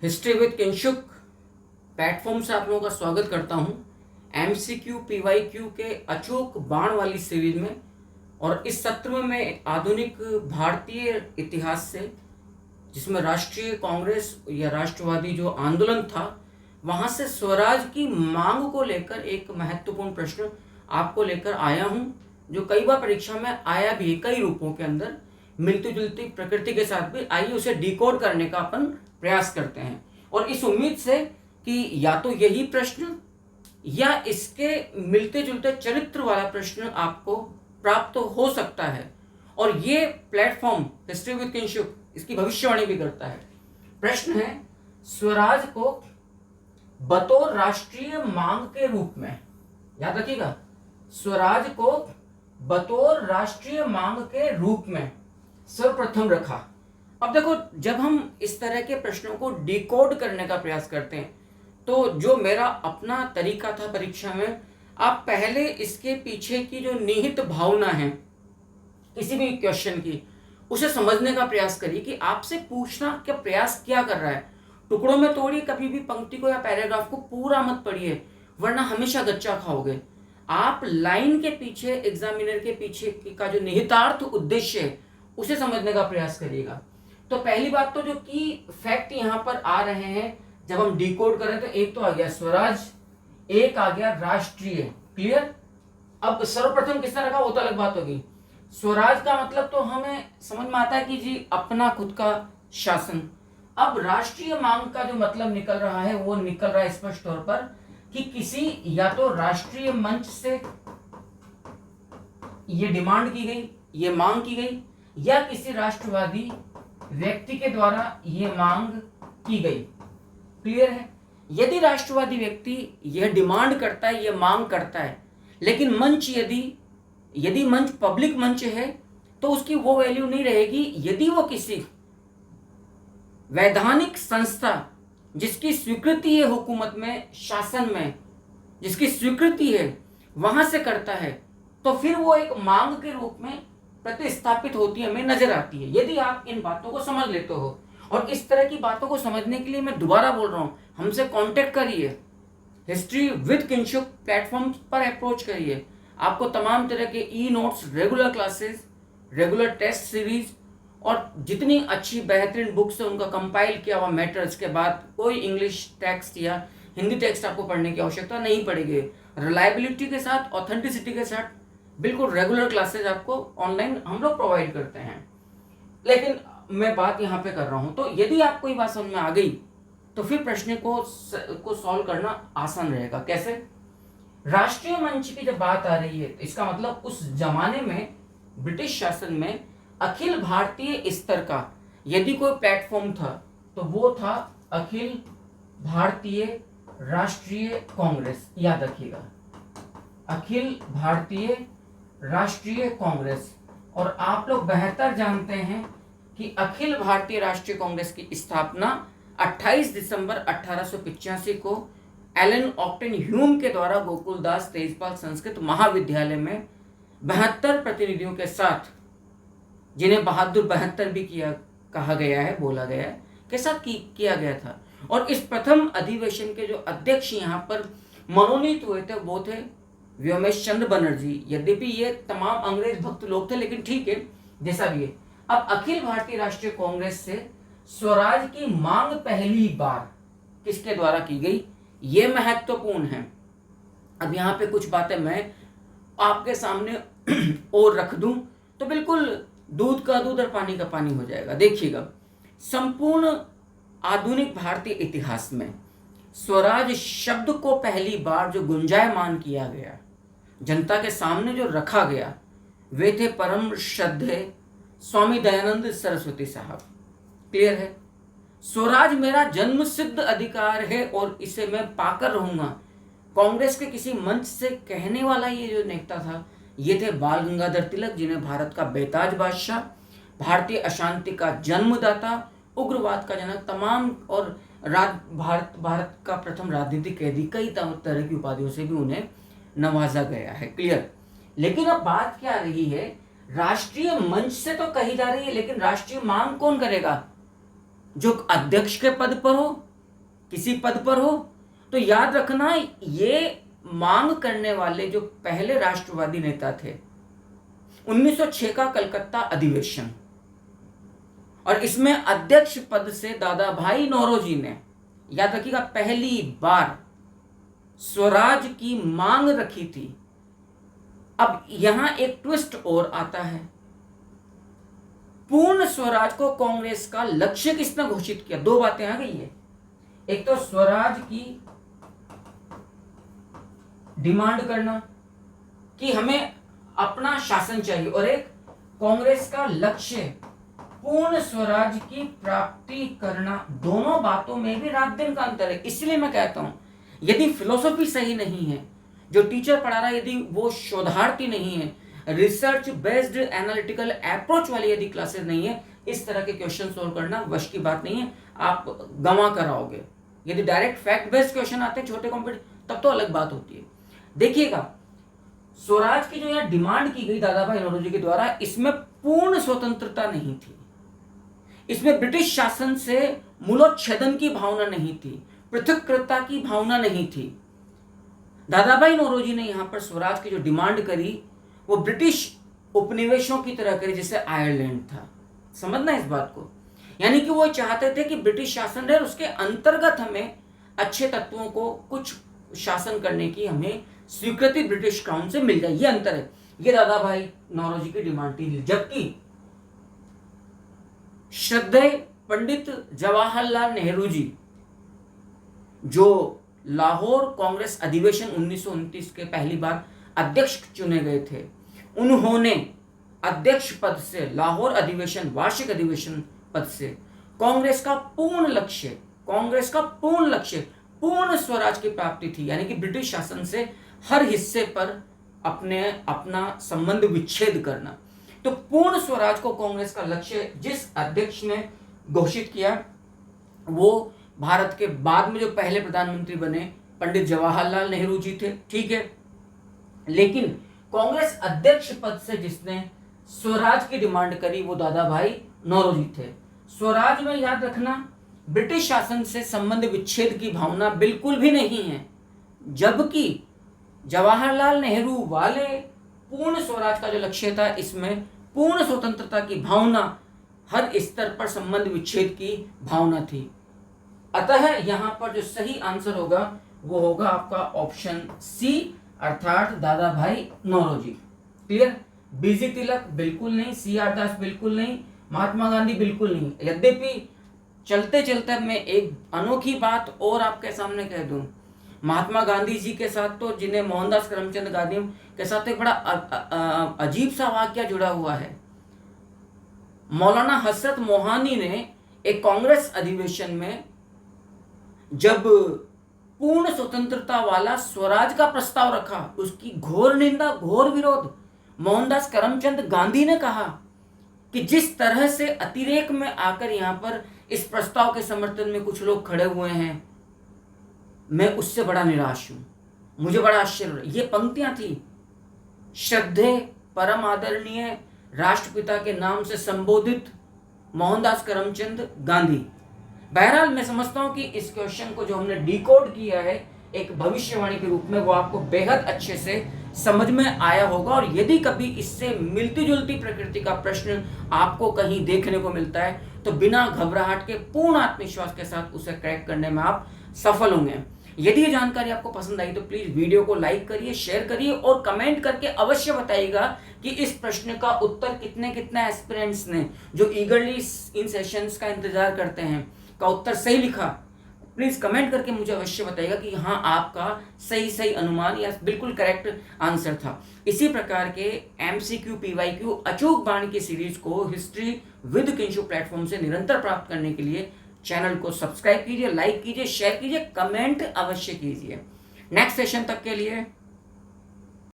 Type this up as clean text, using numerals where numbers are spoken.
History with Kinshuk platform से आप लोगों का स्वागत करता हूं एमसीक्यू पीवाईक्यू के अचूक बाण वाली सीरीज में। और इस सत्र में मैं आधुनिक भारतीय इतिहास से, जिसमें राष्ट्रीय कांग्रेस या राष्ट्रवादी जो आंदोलन था वहां से स्वराज की मांग को लेकर एक महत्वपूर्ण प्रश्न आपको लेकर आया हूं, जो कई बार परीक्षा में आया भी कई रूपों के अंदर, मिलती जुलती प्रकृति के साथ भी। आइए उसे डिकोड करने का अपन प्रयास करते हैं, और इस उम्मीद से कि या तो यही प्रश्न या इसके मिलते जुलते चरित्र वाला प्रश्न आपको प्राप्त हो सकता है। और ये प्लेटफॉर्म हिस्ट्री विद किंशुक इसकी भविष्यवाणी भी करता है। प्रश्न है, स्वराज को बतौर राष्ट्रीय मांग के रूप में, याद रखिएगा, स्वराज को बतौर राष्ट्रीय मांग के रूप में सर्वप्रथम रखा। अब देखो, जब हम इस तरह के प्रश्नों को डिकोड करने का प्रयास करते हैं तो जो मेरा अपना तरीका था परीक्षा में, आप पहले इसके पीछे की जो निहित भावना है किसी भी क्वेश्चन की, उसे समझने का प्रयास करिए कि आपसे पूछना क्या प्रयास क्या कर रहा है। टुकड़ों में तोड़िए कभी भी पंक्ति को या पैराग्राफ को, पूरा मत पढ़िए वरना हमेशा गच्चा खाओगे। आप लाइन के पीछे, एग्जामिनर के पीछे का जो निहितार्थ उद्देश्य है उसे समझने का प्रयास करिएगा। तो पहली बात तो जो की फैक्ट यहां पर आ रहे हैं जब हम डिकोड करें, तो एक तो आ गया स्वराज, एक आ गया राष्ट्रीय। क्लियर? अब सर्वप्रथम किसने रखा वो तो अलग बात होगी। स्वराज का मतलब तो हमें समझ में आता है कि जी अपना खुद का शासन। अब राष्ट्रीय मांग का जो मतलब निकल रहा है वो निकल रहा है स्पष्ट तौर पर कि किसी या तो राष्ट्रीय मंच से ये डिमांड की गई, ये मांग की गई, या किसी राष्ट्रवादी व्यक्ति के द्वारा ये मांग की गई। क्लियर है? यदि राष्ट्रवादी व्यक्ति यह डिमांड करता है, यह मांग करता है, लेकिन मंच यदि मंच पब्लिक मंच है तो उसकी वो वैल्यू नहीं रहेगी यदि वो किसी वैधानिक संस्था जिसकी स्वीकृति है हुकूमत में, शासन में जिसकी स्वीकृति है, वहां से करता है, तो फिर वो एक मांग के रूप में प्रतिस्थापित होती हमें नजर आती है, यदि आप इन बातों को समझ लेते हो। और इस तरह की बातों को समझने के लिए मैं दोबारा बोल रहा हूं, हमसे कांटेक्ट करिए, हिस्ट्री विद किंशुक प्लेटफॉर्म पर अप्रोच करिए। आपको तमाम तरह के e notes, regular classes, regular test series और जितनी अच्छी बेहतरीन बुक्स है उनका कंपाइल किया हुआ मैटर्स के बाद कोई इंग्लिश टेक्स्ट या हिंदी टेक्स्ट आपको पढ़ने की आवश्यकता नहीं पड़ेगी। रिलायबिलिटी के साथ, ऑथेंटिसिटी के साथ बिल्कुल रेगुलर क्लासेस आपको ऑनलाइन हम लोग प्रोवाइड करते हैं। लेकिन मैं बात यहाँ पे कर रहा हूँ, तो यदि आपको ये बात समझ में आ गई तो फिर प्रश्न को सॉल्व करना आसान रहेगा। कैसे? राष्ट्रीय मंच की जब बात आ रही है तो इसका मतलब उस जमाने में ब्रिटिश शासन में अखिल भारतीय स्तर का यदि कोई प्लेटफॉर्म था तो वो था अखिल भारतीय राष्ट्रीय कांग्रेस। याद रखिएगा, अखिल भारतीय राष्ट्रीय कांग्रेस। और आप लोग बेहतर जानते हैं कि अखिल भारतीय राष्ट्रीय कांग्रेस की स्थापना 28 दिसंबर 1885 को एलन ऑक्टेन ह्यूम के द्वारा गोकुलदास तेजपाल संस्कृत महाविद्यालय में 72 प्रतिनिधियों के साथ, जिन्हें बहादुर 72 भी कहा गया है, बोला गया है, के साथ किया गया था। और इस प्रथम अधिवेशन के जो अध्यक्ष यहाँ पर मनोनीत हुए थे वो थे व्योमेश चंद्र बनर्जी। यद्यपि ये तमाम अंग्रेज भक्त लोग थे, लेकिन ठीक है, जैसा भी है। अब अखिल भारतीय राष्ट्रीय कांग्रेस से स्वराज की मांग पहली बार किसके द्वारा की गई, ये महत्वपूर्ण है। अब यहाँ पे कुछ बातें मैं आपके सामने और रख दूं तो बिल्कुल दूध का दूध और पानी का पानी हो जाएगा। देखिएगा, संपूर्ण आधुनिक भारतीय इतिहास में स्वराज शब्द को पहली बार जो गुंजायमान किया गया, जनता के सामने जो रखा गया, वे थे परम श्रद्धेय स्वामी दयानंद सरस्वती साहब। क्लियर है? स्वराज मेरा जन्म सिद्ध अधिकार है और इसे मैं पाकर रहूंगा। कांग्रेस के किसी मंच से कहने वाला ये जो नेता था, ये थे बाल गंगाधर तिलक, जिन्हें भारत का बेताज बादशाह, भारतीय अशांति का जन्मदाता, उग्रवाद का जनक, तमाम और भारत का प्रथम राजनीतिक कैदी, कई तरह की उपाधियों से भी उन्हें नवाजा गया है। क्लियर? लेकिन अब बात क्या आ रही है, राष्ट्रीय मंच से तो कही जा रही है, लेकिन राष्ट्रीय मांग कौन करेगा? जो अध्यक्ष के पद पर हो किसी पद पर हो, तो याद रखना ये मांग करने वाले जो पहले राष्ट्रवादी नेता थे, 1906 का कलकत्ता अधिवेशन, और इसमें अध्यक्ष पद से दादा भाई नौरोजी ने, याद रखिएगा, पहली बार स्वराज की मांग रखी थी। अब यहां एक ट्विस्ट और आता है, पूर्ण स्वराज को कांग्रेस का लक्ष्य किसने घोषित किया? दो बातें आ गई है, एक तो स्वराज की डिमांड करना कि हमें अपना शासन चाहिए, और एक कांग्रेस का लक्ष्य पूर्ण स्वराज की प्राप्ति करना। दोनों बातों में भी रात दिन का अंतर है। इसलिए मैं कहता हूं, यदि फिलोसॉफी सही नहीं है, जो टीचर पढ़ा रहा है यदि वो शोधार्थी नहीं है, रिसर्च बेस्ड एनालिटिकल अप्रोच वाली यदि क्लासेस नहीं है, इस तरह के क्वेश्चन सोल्व करना वश की बात नहीं है, आप गंवा कर आओगे। यदि डायरेक्ट फैक्ट बेस्ड क्वेश्चन आते हैं छोटे कॉम्पिटिटिव, तब तो अलग बात होती है। देखिएगा, स्वराज की जो यहां डिमांड की गई दादा भाई नौरोजी के द्वारा, इसमें पूर्ण स्वतंत्रता नहीं थी, इसमें ब्रिटिश शासन से मूलोच्छेदन की भावना नहीं थी, पृथकता की भावना नहीं थी। दादा भाई नौरोजी ने यहां पर स्वराज की जो डिमांड करी वो ब्रिटिश उपनिवेशों की तरह करी, जैसे आयरलैंड था। समझना इस बात को, यानी कि वो चाहते थे कि ब्रिटिश शासन रहे, उसके अंतर्गत हमें अच्छे तत्वों को कुछ शासन करने की हमें स्वीकृति ब्रिटिश क्राउन से मिल जाए। ये अंतर है, ये दादा भाई नौरोजी की डिमांड थी। जबकि श्रद्धेय पंडित जवाहरलाल नेहरू जी, जो लाहौर कांग्रेस अधिवेशन 1929 के पहली बार अध्यक्ष चुने गए थे, उन्होंने अध्यक्ष पद से, लाहौर अधिवेशन वार्षिक अधिवेशन पद से कांग्रेस का पूर्ण लक्ष्य पूर्ण स्वराज की प्राप्ति थी, यानी कि ब्रिटिश शासन से हर हिस्से पर अपना संबंध विच्छेद करना। तो पूर्ण स्वराज को कांग्रेस का लक्ष्य जिस अध्यक्ष ने घोषित किया, वो भारत के बाद में जो पहले प्रधानमंत्री बने पंडित जवाहरलाल नेहरू जी थे, ठीक है। लेकिन कांग्रेस अध्यक्ष पद से जिसने स्वराज की डिमांड करी वो दादा भाई नौरोजी थे। स्वराज में याद रखना, ब्रिटिश शासन से संबंध विच्छेद की भावना बिल्कुल भी नहीं है, जबकि जवाहरलाल नेहरू वाले पूर्ण स्वराज का जो लक्ष्य था, इसमें पूर्ण स्वतंत्रता की भावना, हर स्तर पर संबंध विच्छेद की भावना थी। अतः यहां पर जो सही आंसर होगा वो होगा आपका ऑप्शन सी, अर्थात दादा भाई नौरोजी। क्लियर? बीजी तिलक बिल्कुल नहीं, सी आर दास बिल्कुल नहीं, महात्मा गांधी बिल्कुल नहीं। यद्यपि चलते चलते मैं एक अनोखी बात और आपके सामने कह दूं, महात्मा गांधी जी के साथ तो, जिन्हें मोहनदास करमचंद गांधी के साथ एक बड़ा अजीब सा वाक्य जुड़ा हुआ है। मौलाना हसरत मोहानी ने एक कांग्रेस अधिवेशन में जब पूर्ण स्वतंत्रता वाला स्वराज का प्रस्ताव रखा, उसकी घोर निंदा, घोर विरोध मोहनदास करमचंद गांधी ने कहा कि जिस तरह से अतिरेक में आकर यहां पर इस प्रस्ताव के समर्थन में कुछ लोग खड़े हुए हैं, मैं उससे बड़ा निराश हूं, मुझे बड़ा आश्चर्य। ये पंक्तियां थी, श्रद्धेय परम आदरणीय राष्ट्रपिता के नाम से संबोधित मोहनदास करमचंद गांधी। बहरहाल मैं समझता हूं कि इस क्वेश्चन को जो हमने डिकोड किया है एक भविष्यवाणी के रूप में, वो आपको बेहद अच्छे से समझ में आया होगा। और यदि कभी इससे मिलती जुलती प्रकृति का प्रश्न आपको कहीं देखने को मिलता है, तो बिना घबराहट के पूर्ण आत्मविश्वास के साथ उसे क्रैक करने में आप सफल होंगे। यदि ये जानकारी आपको पसंद आई तो प्लीज वीडियो को लाइक करिए, शेयर करिए और कमेंट करके अवश्य बताइएगा कि इस प्रश्न का उत्तर कितने एस्पिरेंट्स ने, जो ईगरली इन सेशंस का इंतजार करते हैं, का उत्तर सही लिखा। प्लीज कमेंट करके मुझे अवश्य बताइएगा कि हाँ आपका सही अनुमान या बिल्कुल करेक्ट आंसर था। इसी प्रकार के एमसीक्यू पीवाईक्यू अचूक बाणी की सीरीज को हिस्ट्री विद किंशु प्लेटफॉर्म से निरंतर प्राप्त करने के लिए चैनल को सब्सक्राइब कीजिए, लाइक कीजिए, शेयर कीजिए, कमेंट अवश्य कीजिए। नेक्स्ट सेशन तक के लिए